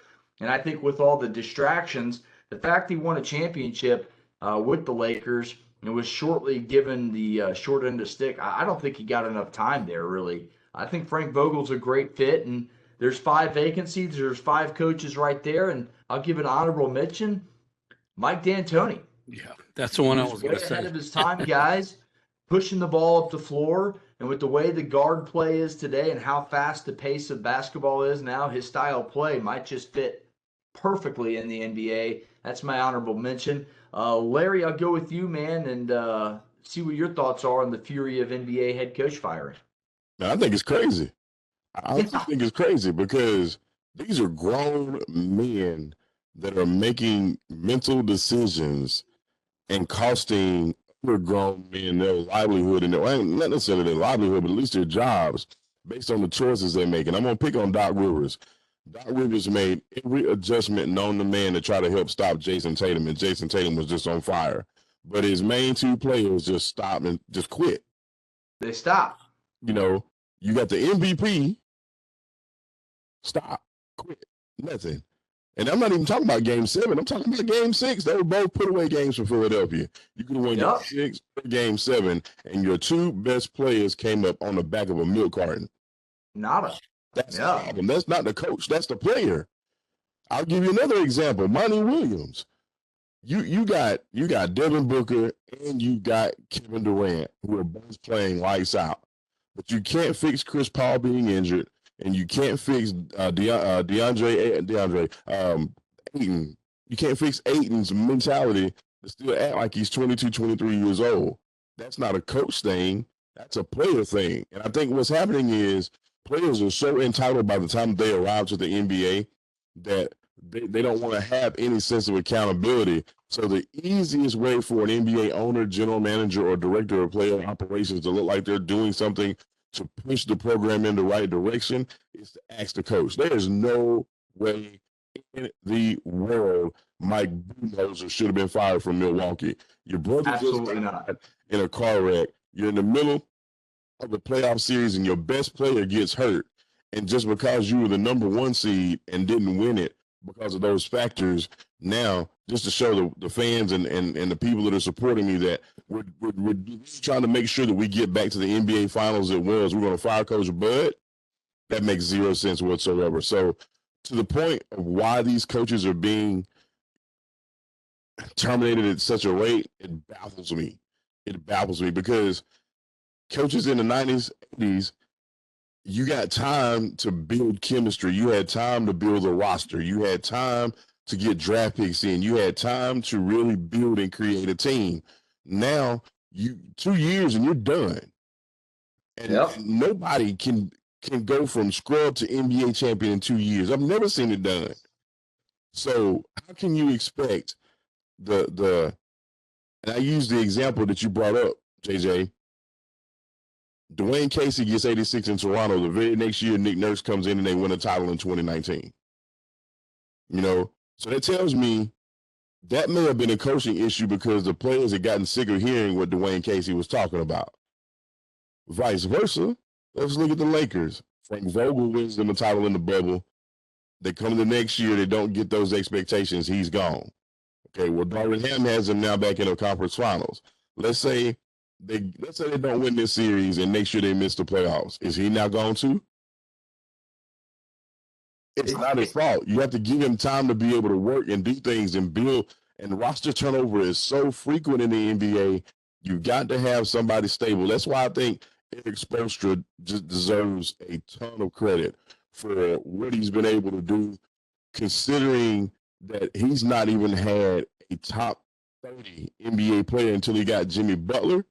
Speaker 1: And I think with all the distractions, the fact he won a championship with the Lakers and was shortly given the short end of stick, I don't think he got enough time there, really. I think Frank Vogel's a great fit, and there's 5 vacancies. There's 5 coaches right there, and I'll give an honorable mention, Mike D'Antoni.
Speaker 2: Yeah, that's the one I was going to say.
Speaker 1: Way ahead of his time, guys, pushing the ball up the floor, and with the way the guard play is today and how fast the pace of basketball is now, his style of play might just fit perfectly in the NBA. That's my honorable mention. Larry, I'll go with you, man, and see what your thoughts are on the fury of NBA head coach firing.
Speaker 3: I think it's crazy. I think it's crazy because these are grown men that are making mental decisions and costing other grown men their livelihood and not necessarily their livelihood, but at least their jobs based on the choices they make. And I'm going to pick on Doc Rivers. Doc Rivers made every adjustment known to man to try to help stop Jason Tatum, and Jason Tatum was just on fire. But his main 2 players just stopped and just quit.
Speaker 1: They stopped.
Speaker 3: You know, you got the MVP, stop, quit, nothing. And I'm not even talking about game 7. I'm talking about game 6. They were both put away games for Philadelphia. You could have won game 6 or game 7, and your 2 best players came up on the back of a milk carton.
Speaker 1: Nada.
Speaker 3: That's the problem. That's not the coach. That's the player. I'll give you another example. Monty Williams. You got Devin Booker and you got Kevin Durant, who are both playing lights out. But you can't fix Chris Paul being injured, and you can't fix DeAndre Ayton. You can't fix Ayton's mentality to still act like he's 22, 23 years old. That's not a coach thing. That's a player thing. And I think what's happening is players are so entitled by the time they arrive to the NBA that they don't want to have any sense of accountability. So the easiest way for an NBA owner, general manager, or director of player operations to look like they're doing something to push the program in the right direction is to ask the coach. There is no way in the world Mike Budenholzer should have been fired from Milwaukee. Your brother
Speaker 1: Absolutely
Speaker 3: just
Speaker 1: not.
Speaker 3: in a car wreck. You're in the middle of the playoff series and your best player gets hurt. And just because you were the number 1 seed and didn't win it because of those factors, now just to show the fans and the people that are supporting me that we're trying to make sure that we get back to the NBA finals as well as we're going to fire Coach Bud, that makes 0 sense whatsoever. So to the point of why these coaches are being terminated at such a rate, it baffles me. It baffles me because coaches in the 90s, 80s, you got time to build chemistry. You had time to build a roster. You had time to get draft picks in. You had time to really build and create a team. Now, 2 years and you're done. And nobody can can go from scrub to NBA champion in 2 years. I've never seen it done. So how can you expect the and I use the example that you brought up, JJ. Dwayne Casey gets 86 in Toronto. The very next year, Nick Nurse comes in and they win a title in 2019. You know, so that tells me that may have been a coaching issue because the players had gotten sick of hearing what Dwayne Casey was talking about. Vice versa, let's look at the Lakers. Frank Vogel wins them a title in the bubble. They come the next year, they don't get those expectations. He's gone. Okay, well, Darvin Ham has them now back in the conference finals. Let's say they don't win this series and next year they miss the playoffs. Is he now gone too? It's not his fault. You have to give him time to be able to work and do things and build. And roster turnover is so frequent in the NBA. You've got to have somebody stable. That's why I think Eric Spoelstra just deserves a ton of credit for what he's been able to do, considering that he's not even had a top 30 NBA player until he got Jimmy Butler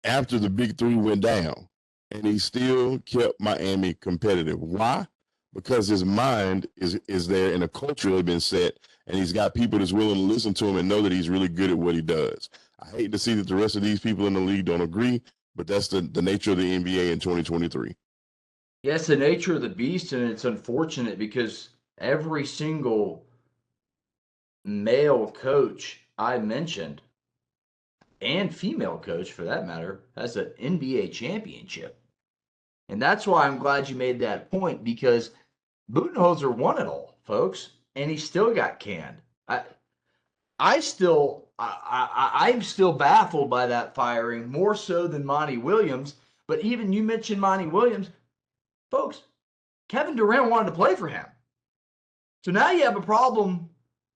Speaker 3: after the big three went down. And he still kept Miami competitive. Why? Because his mind is there and a culture has been set, and he's got people that's willing to listen to him and know that he's really good at what he does. I hate to see that the rest of these people in the league don't agree, but that's the nature of the NBA in 2023.
Speaker 1: Yeah, it's the nature of the beast, and it's unfortunate because every single male coach I mentioned, and female coach for that matter, has an NBA championship. And that's why I'm glad you made that point, because Budenholzer won it all, folks, and he still got canned. I'm still baffled by that firing, more so than Monty Williams. But even you mentioned Monty Williams, folks, Kevin Durant wanted to play for him. So now you have a problem,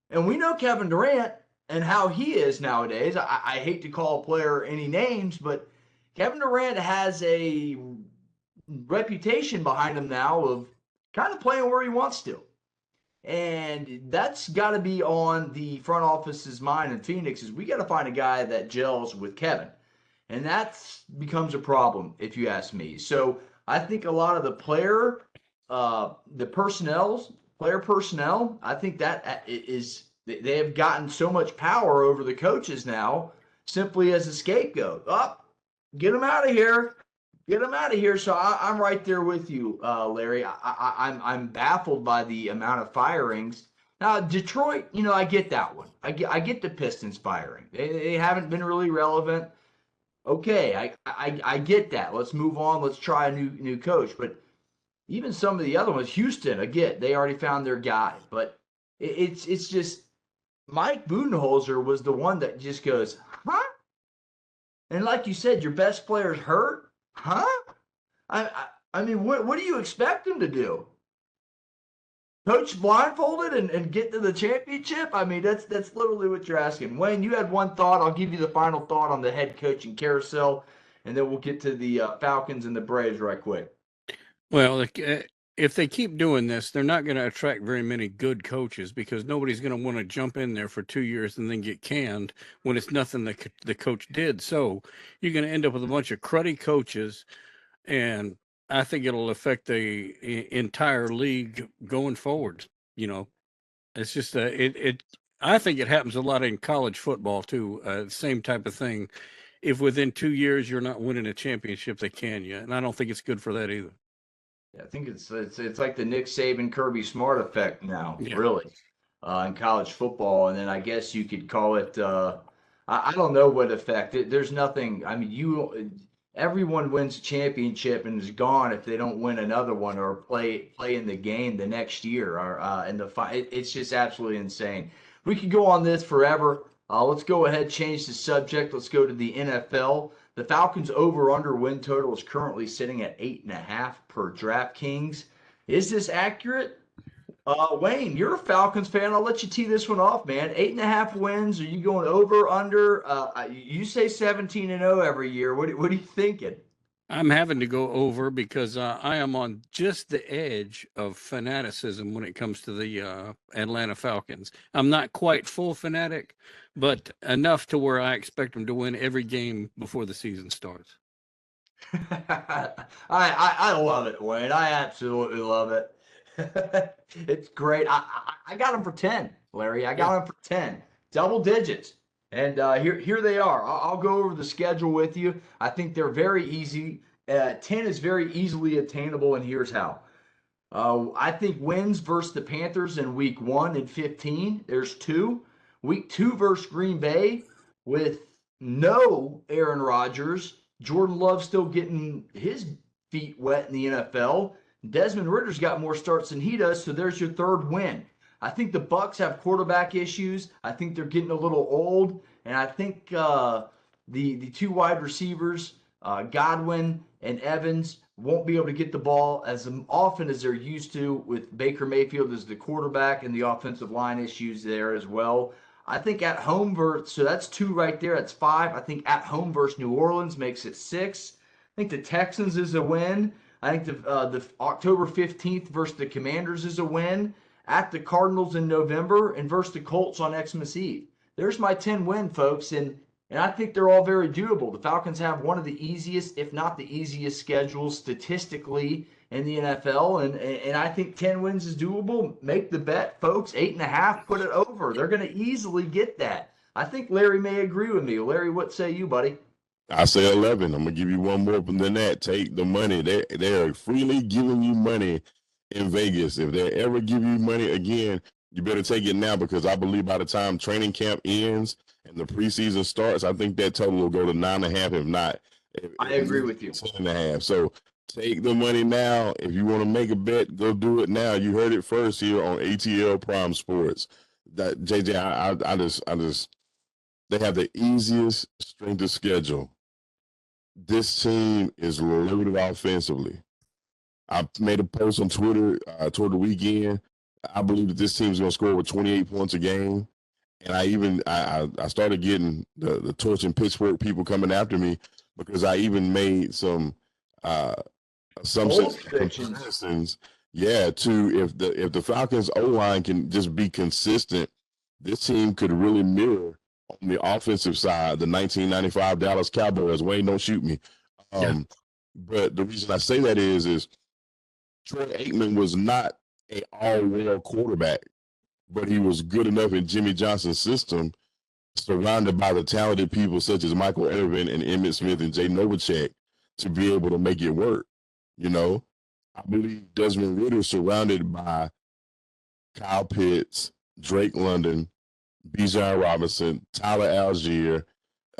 Speaker 1: and we know Kevin Durant and how he is nowadays. I hate to call a player any names, but Kevin Durant has a reputation behind him now of kind of playing where he wants to. And that's got to be on the front office's mind in Phoenix, is we got to find a guy that gels with Kevin. And that becomes a problem, if you ask me. So I think a lot of the player personnel, I think that is, they have gotten so much power over the coaches now simply as a scapegoat. Get them out of here. Get them out of here. So I'm right there with you, Larry. I'm baffled by the amount of firings. Now, Detroit, I get that one. I get the Pistons firing. They haven't been really relevant. Okay, I get that. Let's move on. Let's try a new coach. But even some of the other ones, Houston, again, they already found their guy. But it's just Mike Budenholzer was the one that just goes, huh? And like you said, your best player's hurt. Huh? I mean, what do you expect him to do? Coach blindfolded and get to the championship? I mean, that's literally what you're asking. Wayne, you had one thought. I'll give you the final thought on the head coaching carousel, and then we'll get to the Falcons and the Braves right quick.
Speaker 2: Well, if they keep doing this, they're not going to attract very many good coaches, because nobody's going to want to jump in there for 2 years and then get canned when it's nothing that the coach did. So you're going to end up with a bunch of cruddy coaches, and I think it'll affect the entire league going forward. It's just I think it happens a lot in college football too. Same type of thing. If within 2 years you're not winning a championship, they can you, and I don't think it's good for that either.
Speaker 1: Yeah, I think it's like the Nick Saban, Kirby Smart effect now,
Speaker 2: Yeah.
Speaker 1: really, in college football. And then I guess you could call it, I don't know what effect. There's nothing. I mean, everyone wins a championship and is gone if they don't win another one or play in the game the next year or in the fight. It's just absolutely insane. We could go on this forever. Let's go ahead, change the subject. Let's go to the NFL. The Falcons over-under win total is currently sitting at 8.5 per DraftKings. Is this accurate? Wayne, you're a Falcons fan. I'll let you tee this one off, man. 8.5 wins. Are you going over, under? You say 17-0 every year. What are you thinking?
Speaker 2: I'm having to go over because I am on just the edge of fanaticism when it comes to the Atlanta Falcons. I'm not quite full fanatic, but enough to where I expect them to win every game before the season starts.
Speaker 1: I love it, Wayne. I absolutely love it. It's great. I got them for 10, Larry. I got them for 10, double digits. And here they are. I'll go over the schedule with you. I think they're very easy. 10 is very easily attainable, and here's how. I think wins versus the Panthers in week 1 and 15. There's 2. Week 2 versus Green Bay with no Aaron Rodgers. Jordan Love still getting his feet wet in the NFL. Desmond Ritter's got more starts than he does, so there's your third win. I think the Bucs have quarterback issues. I think they're getting a little old, and I think the 2 wide receivers, Godwin and Evans, won't be able to get the ball as often as they're used to with Baker Mayfield as the quarterback, and the offensive line issues there as well. I think at home so that's 2 right there. That's 5. I think at home versus New Orleans makes it 6. I think the Texans is a win. I think the October 15th versus the Commanders is a win. At the Cardinals in November, and versus the Colts on Xmas Eve. There's my 10 win, folks, and I think they're all very doable. The Falcons have one of the easiest, if not the easiest, schedules statistically in the NFL, and I think 10 wins is doable. Make the bet, folks. 8.5, put it over. They're going to easily get that. I think Larry may agree with me. Larry, what say you, buddy?
Speaker 3: I say 11. I'm gonna give you one more than that. Take the money. They are freely giving you money in Vegas. If they ever give you money again, you better take it now, because I believe by the time training camp ends and the preseason starts, I think that total will go to 9.5. If not,
Speaker 1: I agree with you.
Speaker 3: 10.5. So take the money now. If you want to make a bet, go do it now. You heard it first here on ATL Prime Sports. That JJ, I just they have the easiest strength of schedule. This team is loaded offensively. I made a post on Twitter toward the weekend. I believe that this team is going to score with 28 points a game. And I started getting the Torch and Pittsburgh people coming after me, because I even made some comparisons. Yeah, to if the Falcons O-line can just be consistent, this team could really mirror on the offensive side the 1995 Dallas Cowboys. Wayne, don't shoot me. But the reason I say that is Troy Aikman was not an all-world quarterback, but he was good enough in Jimmy Johnson's system, surrounded by the talented people such as Michael Irvin and Emmitt Smith and Jay Novacek, to be able to make it work. You know, I believe Desmond Ridder, surrounded by Kyle Pitts, Drake London, Bijan Robinson, Tyler Algier,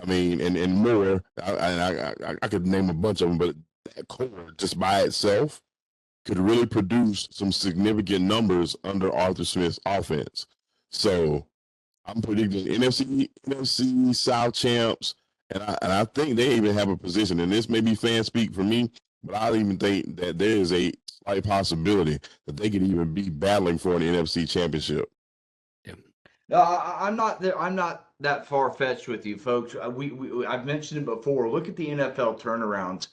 Speaker 3: I mean, and more. I could name a bunch of them, but that core just by itself could really produce some significant numbers under Arthur Smith's offense. So I'm predicting NFC South champs, and I think they even have a position. And this may be fan speak for me, but I even think that there is a slight possibility that they could even be battling for an NFC championship.
Speaker 1: No, I'm not there. I'm not that far fetched with you, folks. I've mentioned it before. Look at the NFL turnarounds.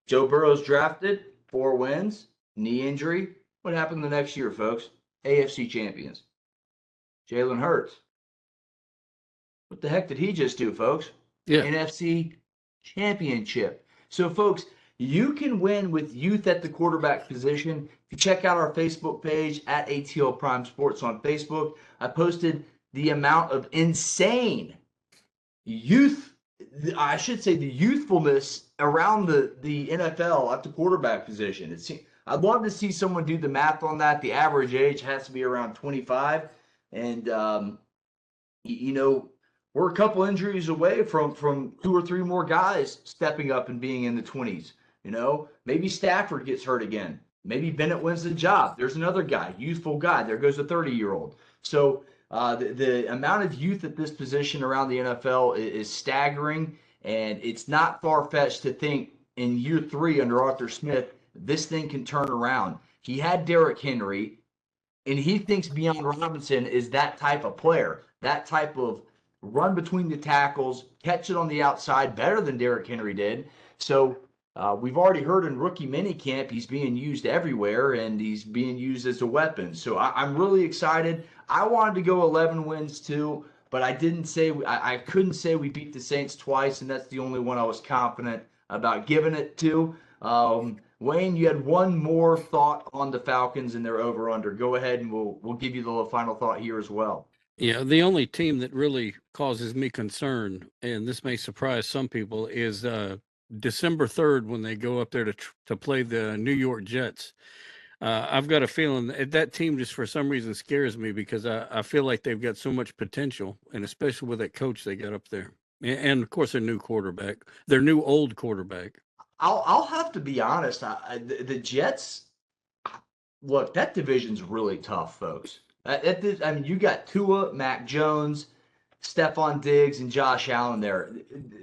Speaker 1: Joe Burrow's drafted, 4 wins, knee injury. What happened the next year, folks? AFC champions. Jalen Hurts. What the heck did he just do, folks?
Speaker 2: Yeah.
Speaker 1: NFC championship. So, folks, you can win with youth at the quarterback position. If you check out our Facebook page at ATL Prime Sports on Facebook, I posted the amount of insane youth, I should say the youthfulness around the NFL at the quarterback position. I'd love to see someone do the math on that. The average age has to be around 25. And, we're a couple injuries away from 2 or 3 more guys stepping up and being in the 20s. Maybe Stafford gets hurt again. Maybe Bennett wins the job. There's another guy, youthful guy. There goes a 30-year-old. So the amount of youth at this position around the NFL is staggering, and it's not far-fetched to think in year 3 under Arthur Smith, this thing can turn around. He had Derrick Henry, and he thinks Bijan Robinson is that type of player, that type of run between the tackles, catch it on the outside better than Derrick Henry did. So we've already heard in rookie minicamp he's being used everywhere, and he's being used as a weapon. So I'm really excited. I wanted to go 11 wins too, but I couldn't say we beat the Saints twice, and that's the only one I was confident. about giving it to. Wayne, you had one more thought on the Falcons and their over/under. Go ahead, and we'll give you the final thought here as well.
Speaker 2: Yeah, the only team that really causes me concern, and this may surprise some people, is December 3rd when they go up there to play the New York Jets. I've got a feeling that team just for some reason scares me because I feel like they've got so much potential, and especially with that coach they got up there, and of course their new quarterback, their new old quarterback.
Speaker 1: I'll have to be honest. The Jets, look, that division's really tough, folks. I mean, you got Tua, Mac Jones, Stephon Diggs, and Josh Allen there.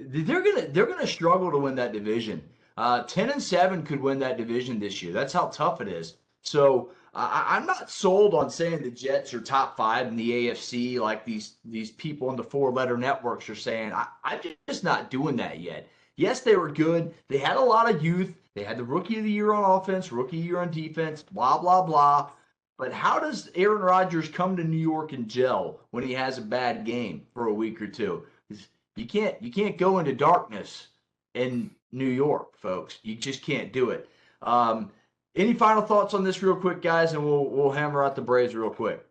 Speaker 1: They're gonna struggle to win that division. 10-7 could win that division this year. That's how tough it is. So I'm not sold on saying the Jets are top 5 in the AFC like these people on the 4-letter networks are saying. I'm just not doing that yet. Yes, they were good. They had a lot of youth. They had the rookie of the year on offense, rookie of the year on defense, blah, blah, blah. But how does Aaron Rodgers come to New York and gel when he has a bad game for a week or two? You can't go into darkness in New York, folks. You just can't do it. Any final thoughts on this real quick, guys, and we'll hammer out the Braves real quick.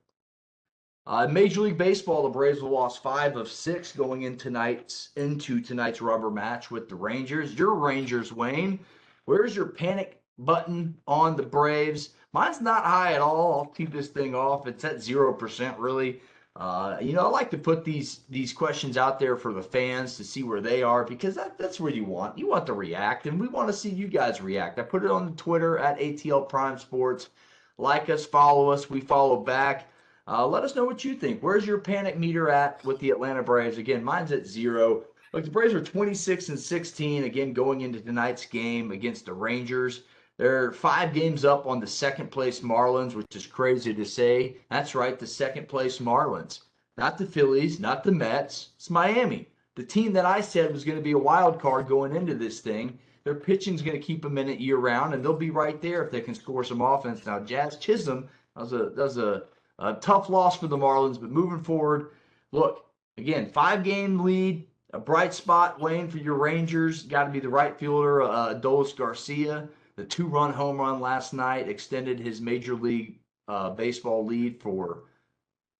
Speaker 1: Major League Baseball, the Braves have lost 5 of 6 going into tonight's rubber match with the Rangers. Your Rangers, Wayne. Where's your panic button on the Braves? Mine's not high at all. I'll keep this thing off. It's at 0%, really. I like to put these questions out there for the fans to see where they are because that's where you want. You want to react, and we want to see you guys react. I put it on Twitter at ATL Prime Sports. Like us, follow us. We follow back. Let us know what you think. Where's your panic meter at with the Atlanta Braves? Again, mine's at 0. Look, the Braves are 26-16, again, going into tonight's game against the Rangers. They're 5 games up on the second-place Marlins, which is crazy to say. That's right, the second-place Marlins. Not the Phillies, not the Mets. It's Miami, the team that I said was going to be a wild card going into this thing. Their pitching's going to keep them in it year-round, and they'll be right there if they can score some offense. Now, Jazz Chisholm, that was a tough loss for the Marlins, but moving forward, look, again, 5-game lead, a bright spot, Wayne, for your Rangers. Got to be the right fielder, Adolis Garcia. The 2-run home run last night extended his Major League Baseball lead for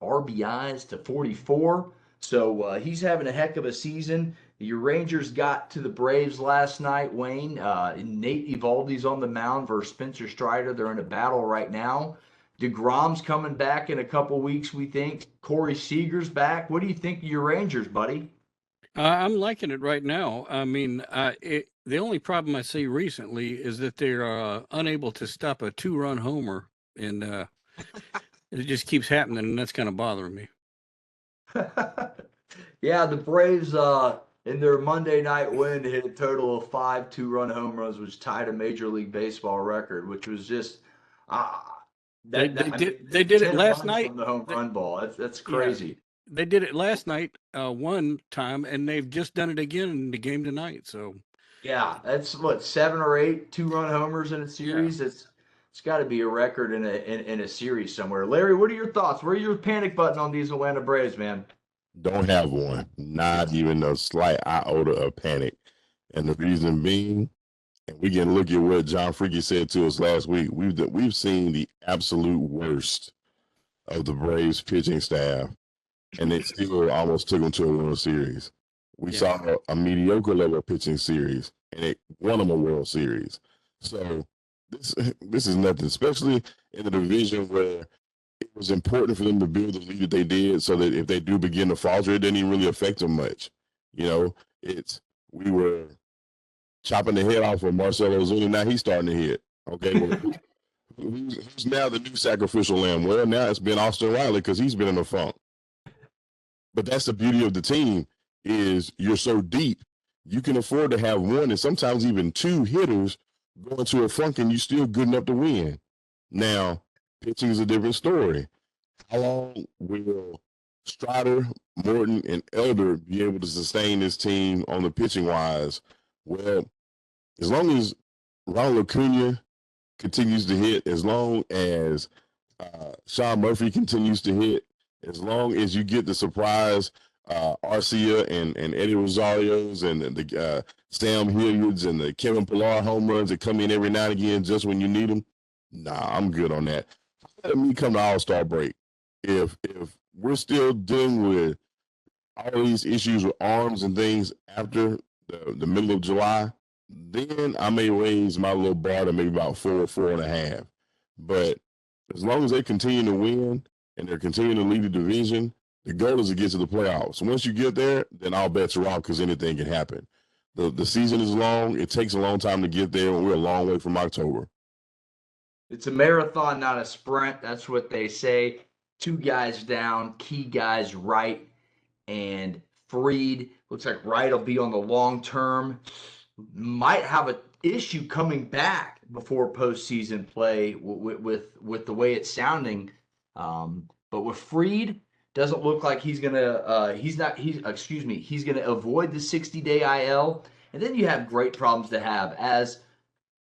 Speaker 1: RBIs to 44. So he's having a heck of a season. Your Rangers got to the Braves last night, Wayne. Nate Eovaldi's on the mound versus Spencer Strider. They're in a battle right now. DeGrom's coming back in a couple weeks, we think. Corey Seager's back. What do you think of your Rangers, buddy?
Speaker 2: I'm liking it right now. I mean, the only problem I see recently is that they're unable to stop a 2-run homer, and it just keeps happening, and that's kind of bothering me.
Speaker 1: Yeah, the Braves in their Monday night win hit a total of 5 2-run home runs, which tied a Major League Baseball record, which was just
Speaker 2: they did it last night
Speaker 1: on the home run ball. That's crazy.
Speaker 2: Yeah, they did it last night one time, and they've just done it again in the game tonight. So
Speaker 1: yeah, that's what, 7 or 8 2-run homers in a series. Yeah. It's got to be a record in a series somewhere. Larry, what are your thoughts? Where's your panic button on these Atlanta Braves, man?
Speaker 3: Don't have one. Not even a slight iota of panic. And the reason being, and we can look at what John Freaky said to us last week, we've seen the absolute worst of the Braves pitching staff, and they still almost took them to a World Series. We saw a mediocre level pitching series, and it won them a World Series. So this is nothing, especially in the division where it was important for them to build the lead that they did, so that if they do begin to falter, it didn't even really affect them much. We were chopping the head off of Marcell Ozuna. Now he's starting to hit. Okay, well, who's now the new sacrificial lamb? Well, now it's been Austin Riley because he's been in a funk. But that's the beauty of the team, is you're so deep, you can afford to have 1 and sometimes even 2 hitters go into a funk, and you're still good enough to win. Now, pitching is a different story. How long will Strider, Morton, and Elder be able to sustain this team on the pitching wise? Well, as long as Ronald Acuna continues to hit, as long as Sean Murphy continues to hit, as long as you get the surprise Arcia and Eddie Rosario's and the Sam Hilliards and the Kevin Pillar home runs that come in every now and again just when you need them. Nah, I'm good on that. Let me come to All-Star break. If we're still dealing with all these issues with arms and things after the middle of July, then I may raise my little bar to maybe about 4.5. But as long as they continue to win and they're continuing to lead the division, the goal is to get to the playoffs. Once you get there, then all bets are off because anything can happen. The season is long. It takes a long time to get there, and we're a long way from October.
Speaker 1: It's a marathon, not a sprint. That's what they say. 2 guys down, key guys Wright and Fried. Looks like Wright will be on the long term. Might have an issue coming back before postseason play with the way it's sounding. But with Fried, doesn't look like he's gonna he's gonna avoid the 60-day IL. And then you have great problems to have, as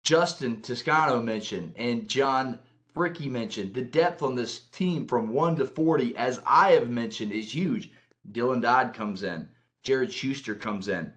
Speaker 1: Justin Toscano mentioned and John Fricky mentioned. The depth on this team from 1 to 40, as I have mentioned, is huge. Dylan Dodd comes in. Jared Schuster comes in.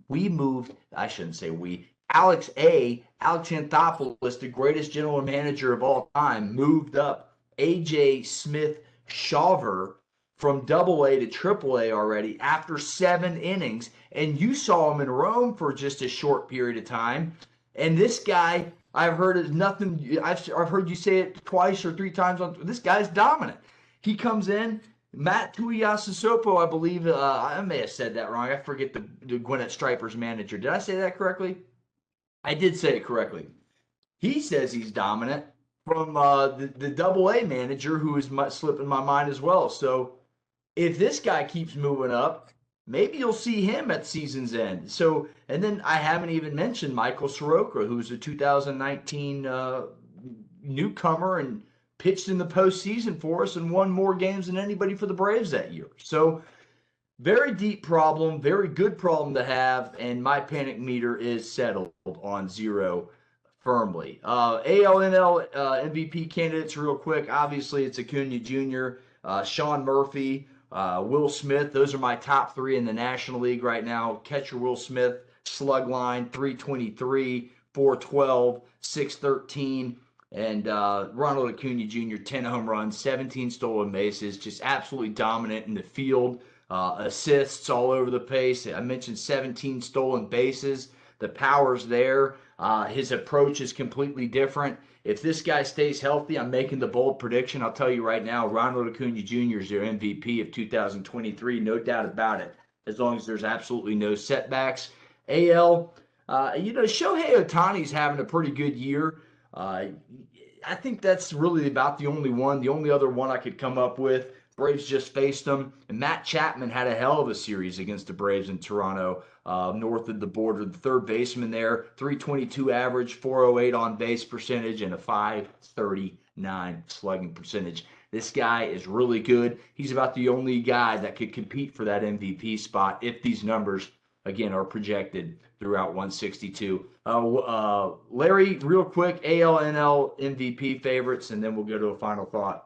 Speaker 1: Alex Anthopoulos, the greatest general manager of all time, moved up A.J. Smith-Shawver from AA to AAA already after 7 innings. And you saw him in Rome for just a short period of time. And this guy, I've heard is nothing. I've heard you say it twice or 3 times. This guy's dominant. He comes in. Matt Tuiasosopo, I believe, I may have said that wrong. I forget the Gwinnett Stripers manager. Did I say that correctly? I did say it correctly. He says he's dominant from the AA manager, who is slipping my mind as well. So if this guy keeps moving up, maybe you'll see him at season's end. So, and then I haven't even mentioned Michael Soroka, who's a 2019 newcomer and pitched in the postseason for us and won more games than anybody for the Braves that year. So very deep problem, very good problem to have, and my panic meter is settled on 0 firmly. ALNL MVP candidates real quick. Obviously, it's Acuna Jr., Sean Murphy, Will Smith. Those are my top 3 in the National League right now. Catcher Will Smith, slug line, 323, 412, 613. And Ronald Acuna Jr., 10 home runs, 17 stolen bases, just absolutely dominant in the field. Assists all over the place. I mentioned 17 stolen bases. The power's there. His approach is completely different. If this guy stays healthy, I'm making the bold prediction. I'll tell you right now, Ronald Acuna Jr. is their MVP of 2023, no doubt about it, as long as there's absolutely no setbacks. AL, Shohei Ohtani's having a pretty good year. I think that's really about the only other one I could come up with. Braves just faced them, and Matt Chapman had a hell of a series against the Braves in Toronto, north of the border. The third baseman there, 322 average, 408 on base percentage, and a 539 slugging percentage. This guy is really good. He's about the only guy that could compete for that MVP spot if these numbers, again, are projected throughout 162. Larry, real quick, ALNL MVP favorites, and then we'll go to a final thought.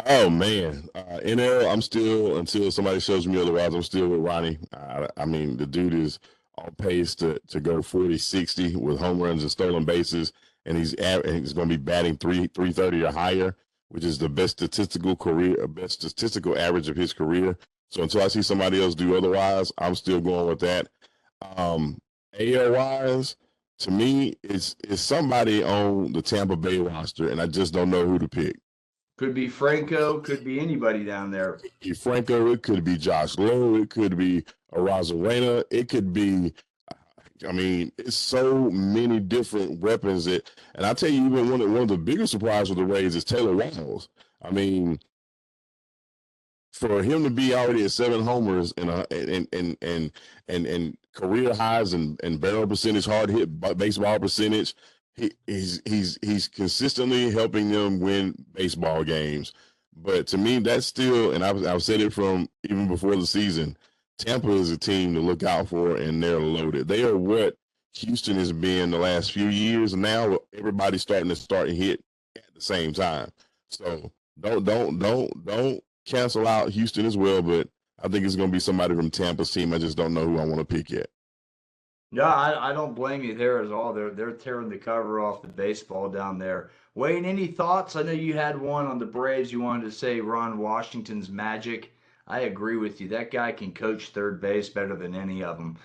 Speaker 3: Oh man, NL. I'm still, until somebody shows me otherwise, I'm still with Ronnie. I mean, the dude is on pace to go 40-60 with home runs and stolen bases, and he's going to be batting 330 or higher, which is the best statistical average of his career. So until I see somebody else do otherwise, I'm still going with that. AL wise, to me, it's somebody on the Tampa Bay roster, and I just don't know who to pick.
Speaker 1: Could be Franco, could be anybody down there.
Speaker 3: It could be Franco, it could be Josh Lowe, it could be Arozarena, it could be, I mean, it's so many different weapons and I tell you, even one of the bigger surprises with the Rays is Taylor Wiles. I mean, for him to be already at 7 homers and career highs and barrel percentage, hard hit baseball percentage, he's consistently helping them win baseball games. But to me, that's still, and I've said it from even before the season, Tampa is a team to look out for, and they're loaded. They are what Houston has been the last few years. Now everybody's starting to hit at the same time. So don't cancel out Houston as well. But I think it's going to be somebody from Tampa's team. I just don't know who I want to pick yet.
Speaker 1: No, I don't blame you there at all. They're tearing the cover off the baseball down there. Wayne, any thoughts? I know you had one on the Braves. You wanted to say Ron Washington's magic. I agree with you. That guy can coach third base better than any of them.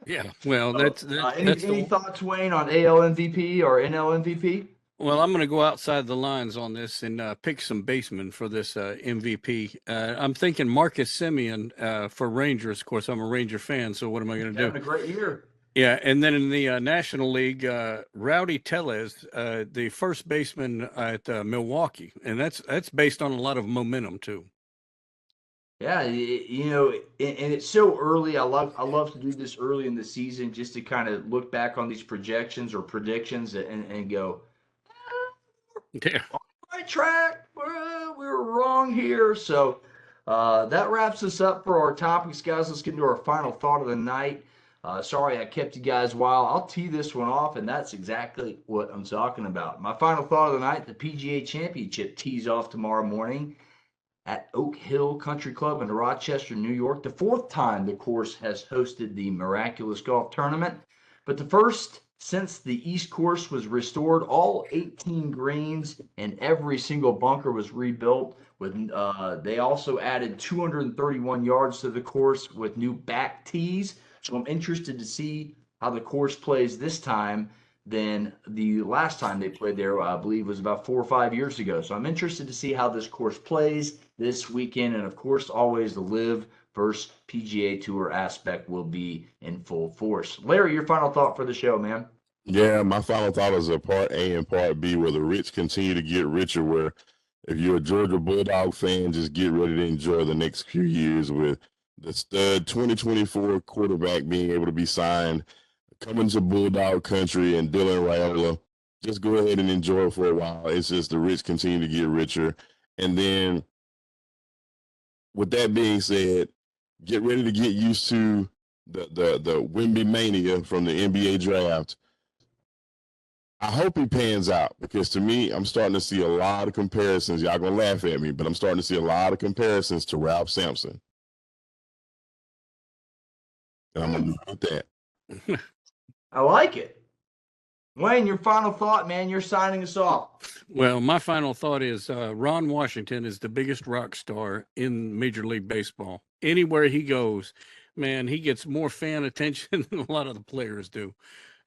Speaker 2: Yeah, well,
Speaker 1: So, any
Speaker 2: the
Speaker 1: thoughts, Wayne, on AL MVP or NL MVP?
Speaker 2: well. I'm going to go outside the lines on this and pick some basemen for this MVP. I'm thinking Marcus Simeon for Rangers. Of course, I'm a Ranger fan, so what am I going to do?
Speaker 1: Having a great year.
Speaker 2: Yeah, and then in the National League, Rowdy Tellez, the first baseman at Milwaukee, and that's based on a lot of momentum too.
Speaker 1: Yeah, you know, and it's so early. I love to do this early in the season just to kind of look back on these projections or predictions and go,
Speaker 2: Yeah.
Speaker 1: right track. We were wrong here. So that wraps us up for our topics, guys. Let's get into our final thought of the night. Sorry I kept you guys a while. I'll tee this one off, and that's exactly what I'm talking about. My final thought of the night: the PGA Championship tees off tomorrow morning at Oak Hill Country Club in Rochester, New York. The fourth time the course has hosted the Miraculous Golf Tournament, but the first since the East Course was restored. All 18 greens and every single bunker was rebuilt. They also added 231 yards to the course with new back tees. So I'm interested to see how the course plays this time than the last time they played there, I believe was about 4 or 5 years ago. So I'm interested to see how this course plays this weekend. And of course, always the Live versus PGA Tour aspect will be in full force. Larry, your final thought for the show, man.
Speaker 3: Yeah, my final thought is a part A and part B where the rich continue to get richer, where if you're a Georgia Bulldog fan, just get ready to enjoy the next few years with the stud 2024 quarterback being able to be signed, coming to Bulldog country, and Dylan Raiola. Just go ahead and enjoy it for a while. It's just the rich continue to get richer. And then with that being said, get ready to get used to the Wemby mania from the NBA draft. I hope he pans out because to me, I'm starting to see a lot of comparisons. Y'all gonna laugh at me, but I'm starting to see a lot of comparisons to Ralph Sampson. And I'm gonna leave it at that.
Speaker 1: I like it. Wayne, your final thought, man. You're signing us off.
Speaker 2: Well, my final thought is Ron Washington is the biggest rock star in Major League Baseball. Anywhere he goes, man, he gets more fan attention than a lot of the players do.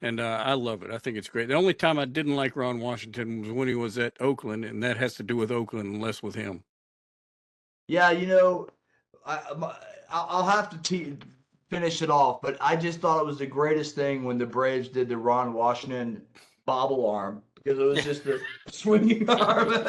Speaker 2: And I love it. I think it's great. The only time I didn't like Ron Washington was when he was at Oakland, and that has to do with Oakland and less with him.
Speaker 1: Yeah, you know, I'll have to finish it off, but I just thought it was the greatest thing when the Braves did the Ron Washington bobble arm because it was just a swinging arm.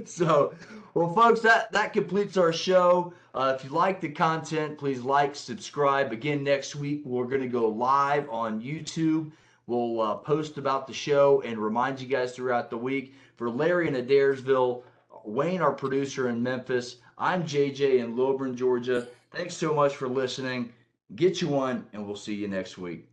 Speaker 1: So, well, folks, that completes our show. If you like the content, please like, subscribe. Again, next week, we're going to go live on YouTube. We'll post about the show and remind you guys throughout the week. For Larry in Adairsville, Wayne, our producer in Memphis, I'm JJ in Lilburn, Georgia. Thanks so much for listening. Get you one, and we'll see you next week.